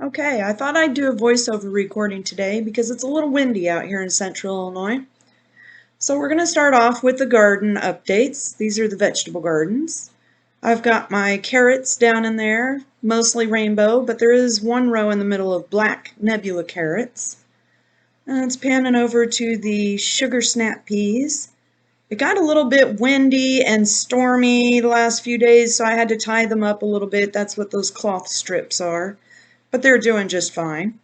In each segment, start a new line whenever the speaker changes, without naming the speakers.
Okay, I thought I'd do a voiceover recording today because it's a little windy out here in central Illinois. So we're going to start off with the garden updates. These are the vegetable gardens. I've got my carrots down in there, mostly rainbow, but there is one row in the middle of black nebula carrots. And it's panning over to the sugar snap peas. It got a little bit windy and stormy the last few days, so I had to tie them up a little bit. That's what those cloth strips are. But they're doing just fine.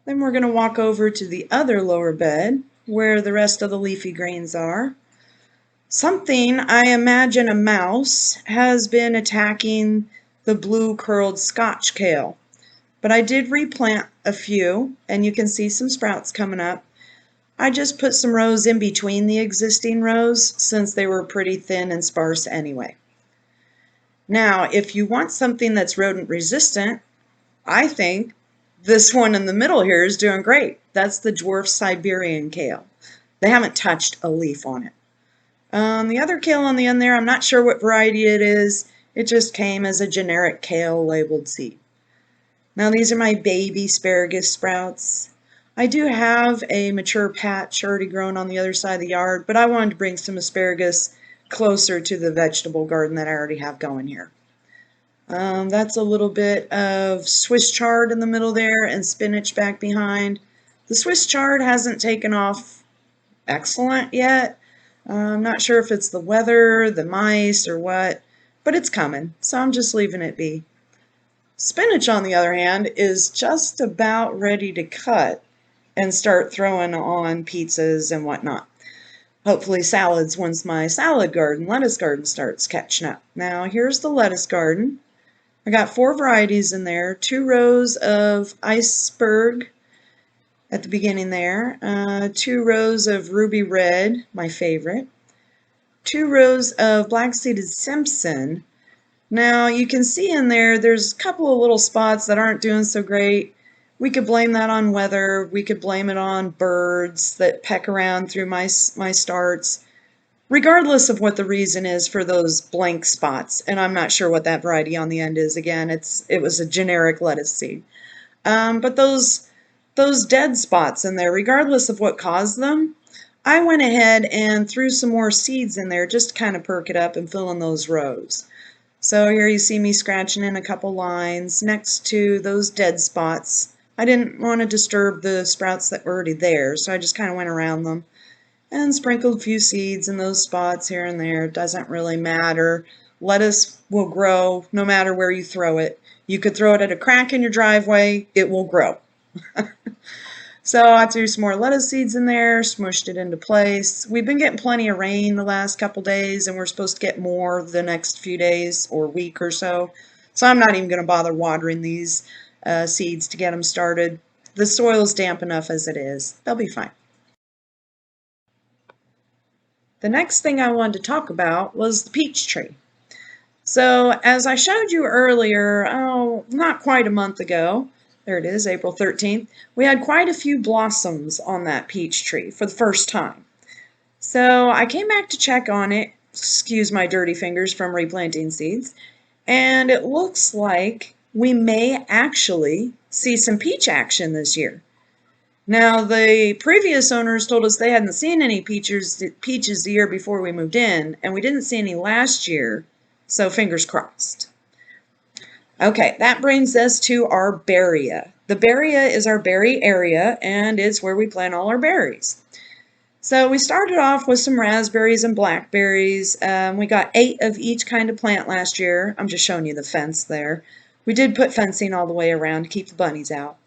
Then we're going to walk over to the other lower bed where the rest of the leafy greens are. Something, I imagine a mouse, has been attacking the blue curled Scotch kale. But I did replant a few, and you can see some sprouts coming up. I just put some rows in between the existing rows since they were pretty thin and sparse anyway. Now, if you want something that's rodent resistant, I think this one in the middle here is doing great. That's the dwarf Siberian kale. They haven't touched a leaf on it. The other kale on the end there, I'm not sure what variety it is. It just came as a generic kale labeled seed. Now these are my baby asparagus sprouts. I do have a mature patch already grown on the other side of the yard, but I wanted to bring some asparagus closer to the vegetable garden that I already have going here. That's a little bit of Swiss chard in the middle there and spinach back behind. The Swiss chard hasn't taken off excellent yet. I'm not sure if it's the weather, the mice, or what, but it's coming, so I'm just leaving it be. Spinach, on the other hand, is just about ready to cut and start throwing on pizzas and whatnot. Hopefully salads once my salad garden, lettuce garden starts catching up. Now here's the lettuce garden. I got 4 varieties in there, 2 rows of iceberg at the beginning there, 2 rows of ruby red, my favorite, 2 rows of black-seeded Simpson. Now you can see in there, there's a couple of little spots that aren't doing so great. We could blame that on weather, we could blame it on birds that peck around through my starts. Regardless of what the reason is for those blank spots, and I'm not sure what that variety on the end is. Again, it was a generic lettuce seed. But those dead spots in there, regardless of what caused them, I went ahead and threw some more seeds in there just to kind of perk it up and fill in those rows. So here you see me scratching in a couple lines next to those dead spots. I didn't want to disturb the sprouts that were already there, so I just kind of went around them and sprinkled a few seeds in those spots here and there. It doesn't really matter. Lettuce will grow no matter where you throw it. You could throw it at a crack in your driveway, it will grow. So I threw some more lettuce seeds in there, smushed it into place. We've been getting plenty of rain the last couple days, and we're supposed to get more the next few days or week or so. So I'm not even going to bother watering these seeds to get them started. The soil's damp enough as it is. They'll be fine. The next thing I wanted to talk about was the peach tree. So as I showed you earlier, not quite a month ago, there it is, April 13th, we had quite a few blossoms on that peach tree for the first time. So I came back to check on it, excuse my dirty fingers from replanting seeds, and it looks like we may actually see some peach action this year. Now, the previous owners told us they hadn't seen any peaches the year before we moved in, and we didn't see any last year, so fingers crossed. Okay, that brings us to our berria. The berria is our berry area, and it's where we plant all our berries. So we started off with some raspberries and blackberries. We got 8 of each kind of plant last year. I'm just showing you the fence there. We did put fencing all the way around to keep the bunnies out.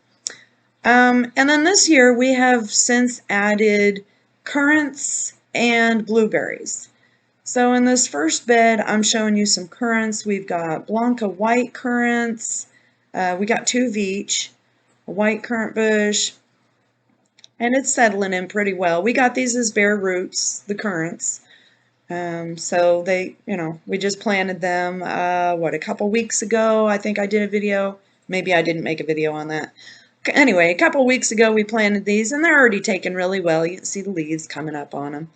And then this year we have since added currants and blueberries. So in this first bed, I'm showing you some currants. We've got Blanca white currants. We got 2 of each, a white currant bush, and it's settling in pretty well. We got these as bare roots, the currants. So they, we just planted them, a couple weeks ago. I think I did a video. Maybe I didn't make a video on that. Anyway, a couple weeks ago we planted these, and they're already taking really well. You can see the leaves coming up on them.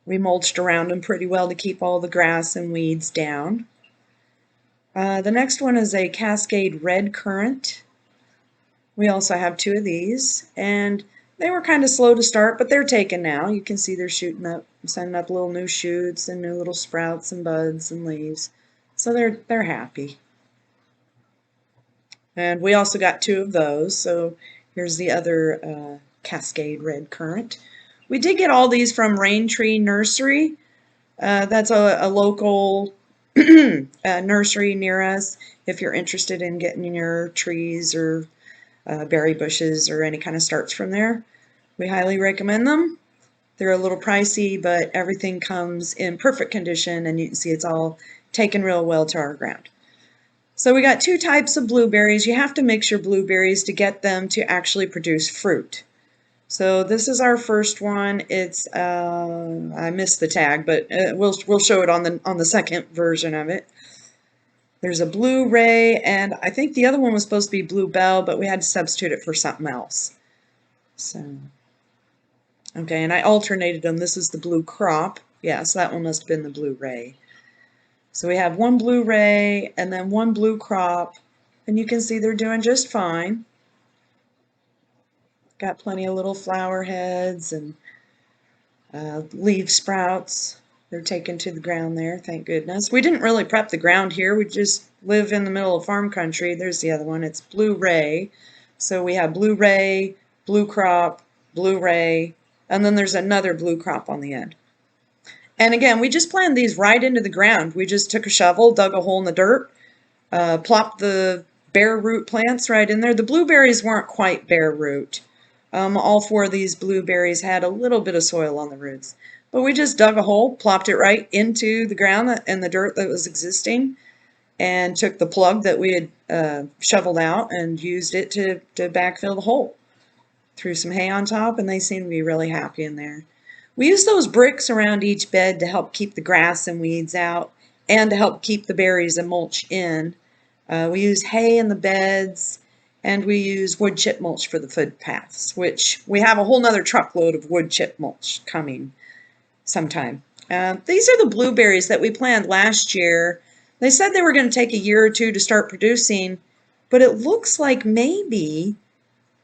We mulched around them pretty well to keep all the grass and weeds down. The next one is a Cascade red currant. We also have 2 of these, and they were kind of slow to start, but they're taken now. You can see they're shooting up, sending up little new shoots and new little sprouts and buds and leaves. So they're happy. And we also got 2 of those, so here's the other Cascade red currant. We did get all these from Rain Tree Nursery. That's a local nursery near us if you're interested in getting your trees or berry bushes or any kind of starts from there. We highly recommend them. They're a little pricey, but everything comes in perfect condition, and you can see it's all taken real well to our ground. So we got 2 types of blueberries. You have to mix your blueberries to get them to actually produce fruit. So this is our first one. It's I missed the tag, but we'll show it on the second version of it. There's a Blue Ray, and I think the other one was supposed to be Blue Bell, but we had to substitute it for something else. So, okay, and I alternated them. This is the Blue Crop. Yeah, so that one must have been the Blue Ray. So we have 1 Blue Ray and then 1 Blue Crop, and you can see they're doing just fine. Got plenty of little flower heads and leaf sprouts. They're taken to the ground there, thank goodness. We didn't really prep the ground here. We just live in the middle of farm country. There's the other one. It's Blue Ray. So we have Blue Ray, Blue Crop, Blue Ray, and then there's another Blue Crop on the end. And again, we just planted these right into the ground. We just took a shovel, dug a hole in the dirt, plopped the bare root plants right in there. The blueberries weren't quite bare root. All 4 of these blueberries had a little bit of soil on the roots. But we just dug a hole, plopped it right into the ground and the dirt that was existing, and took the plug that we had shoveled out and used it to backfill the hole. Threw some hay on top, and they seem to be really happy in there. We use those bricks around each bed to help keep the grass and weeds out and to help keep the berries and mulch in. We use hay in the beds, and we use wood chip mulch for the footpaths, which we have a whole nother truckload of wood chip mulch coming sometime. These are the blueberries that we planted last year. They said they were going to take a year or 2 to start producing, but it looks like maybe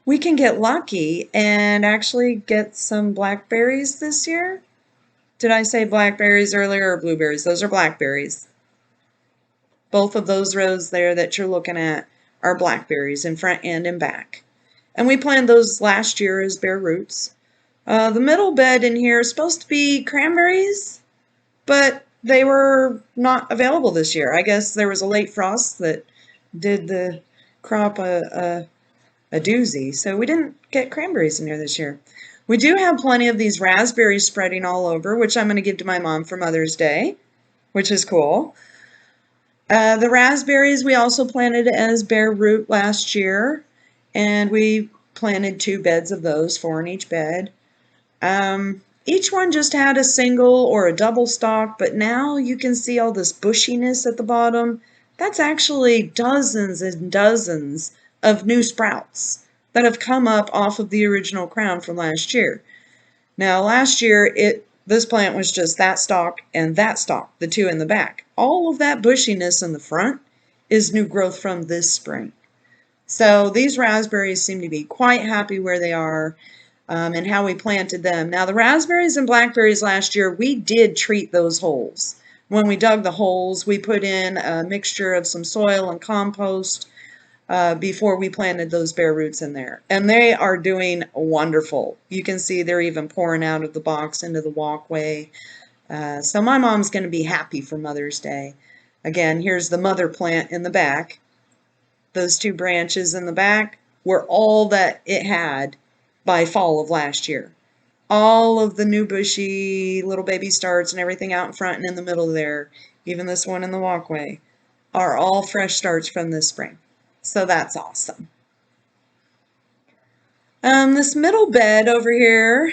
we can get lucky and actually get some blackberries this year. Did I say blackberries earlier or blueberries? Those are blackberries. Both of those rows there that you're looking at are blackberries in front and in back. And we planted those last year as bare roots. The middle bed in here is supposed to be cranberries, but they were not available this year. I guess there was a late frost that did the crop a doozy, so we didn't get cranberries in here this year. We do have plenty of these raspberries spreading all over, which I'm going to give to my mom for Mother's Day, which is cool. The raspberries we also planted as bare root last year, and we planted 2 beds of those, 4 in each bed. Each one just had a single or a double stalk, but now you can see all this bushiness at the bottom. That's actually dozens and dozens of new sprouts that have come up off of the original crown from last year. Now last year this plant was just that stalk and that stalk, the 2 in the back. All of that bushiness in the front is new growth from this spring. So these raspberries seem to be quite happy where they are and how we planted them. Now the raspberries and blackberries last year, we did treat those holes. When we dug the holes, we put in a mixture of some soil and compost before we planted those bare roots in there. And they are doing wonderful. You can see they're even pouring out of the box into the walkway. So my mom's going to be happy for Mother's Day. Again, here's the mother plant in the back. Those 2 branches in the back were all that it had by fall of last year. All of the new bushy little baby starts and everything out in front and in the middle there, even this one in the walkway, are all fresh starts from this spring. So that's awesome. This middle bed over here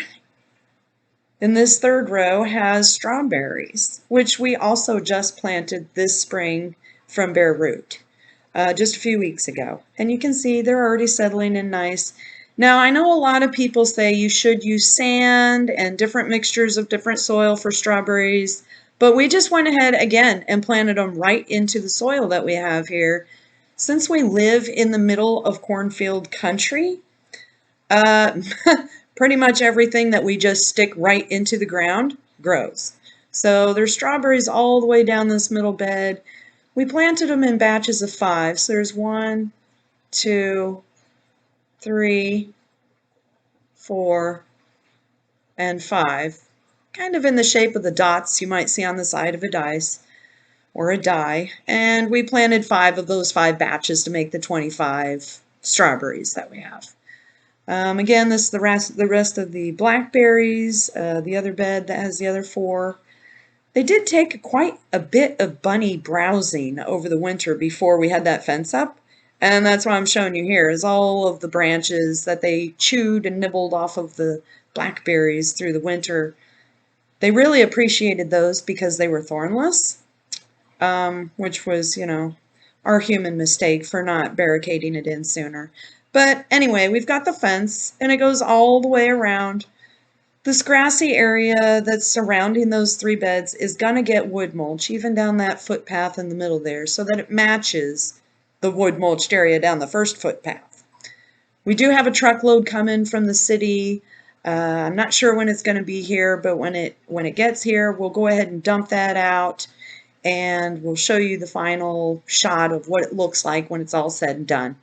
in this 3rd row has strawberries, which we also just planted this spring from bare root just a few weeks ago. And you can see they're already settling in nice. Now, I know a lot of people say you should use sand and different mixtures of different soil for strawberries, But we just went ahead again and planted them right into the soil that we have here. Since we live in the middle of cornfield country, uh, pretty much everything that we just stick right into the ground grows. So there's strawberries all the way down this middle bed. We planted them in batches of 5. So there's 1, 2, 3, 4, and 5. Kind of in the shape of the dots you might see on the side of a dice or a die. And we planted 5 of those 5 batches to make the 25 strawberries that we have. Again, this is the rest of the blackberries, the other bed that has the other 4. They did take quite a bit of bunny browsing over the winter before we had that fence up. And that's what I'm showing you here is all of the branches that they chewed and nibbled off of the blackberries through the winter. They really appreciated those because they were thornless, which was, our human mistake for not barricading it in sooner. But anyway, we've got the fence, and it goes all the way around. This grassy area that's surrounding those 3 beds is going to get wood mulch, even down that footpath in the middle there, so that it matches the wood mulched area down the first footpath. We do have a truckload coming from the city. I'm not sure when it's going to be here, but when it gets here, we'll go ahead and dump that out, and we'll show you the final shot of what it looks like when it's all said and done.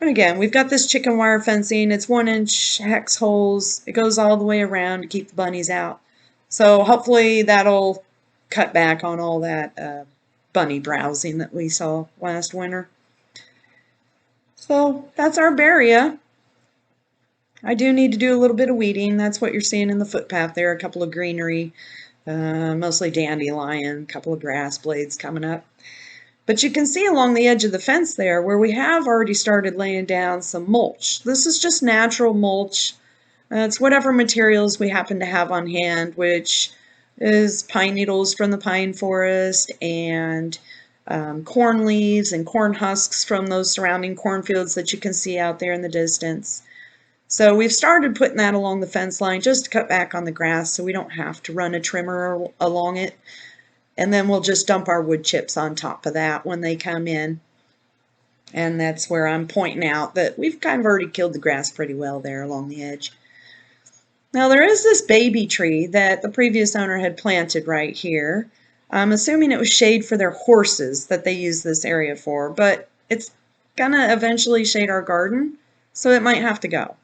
And again, we've got this chicken wire fencing. It's 1-inch hex holes. It goes all the way around to keep the bunnies out. So hopefully that'll cut back on all that bunny browsing that we saw last winter. So that's our barrier. I do need to do a little bit of weeding. That's what you're seeing in the footpath there. A couple of greenery, mostly dandelion, a couple of grass blades coming up. But you can see along the edge of the fence there where we have already started laying down some mulch. This is just natural mulch. It's whatever materials we happen to have on hand, which is pine needles from the pine forest and corn leaves and corn husks from those surrounding cornfields that you can see out there in the distance. So we've started putting that along the fence line just to cut back on the grass so we don't have to run a trimmer along it. And then we'll just dump our wood chips on top of that when they come in. And that's where I'm pointing out that we've kind of already killed the grass pretty well there along the edge. Now there is this baby tree that the previous owner had planted right here. I'm assuming it was shade for their horses that they use this area for, but it's gonna eventually shade our garden, so it might have to go.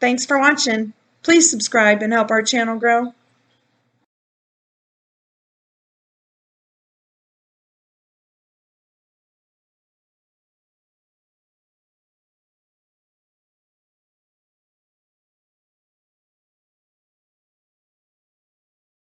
Thanks for watching. Please subscribe and help our channel grow.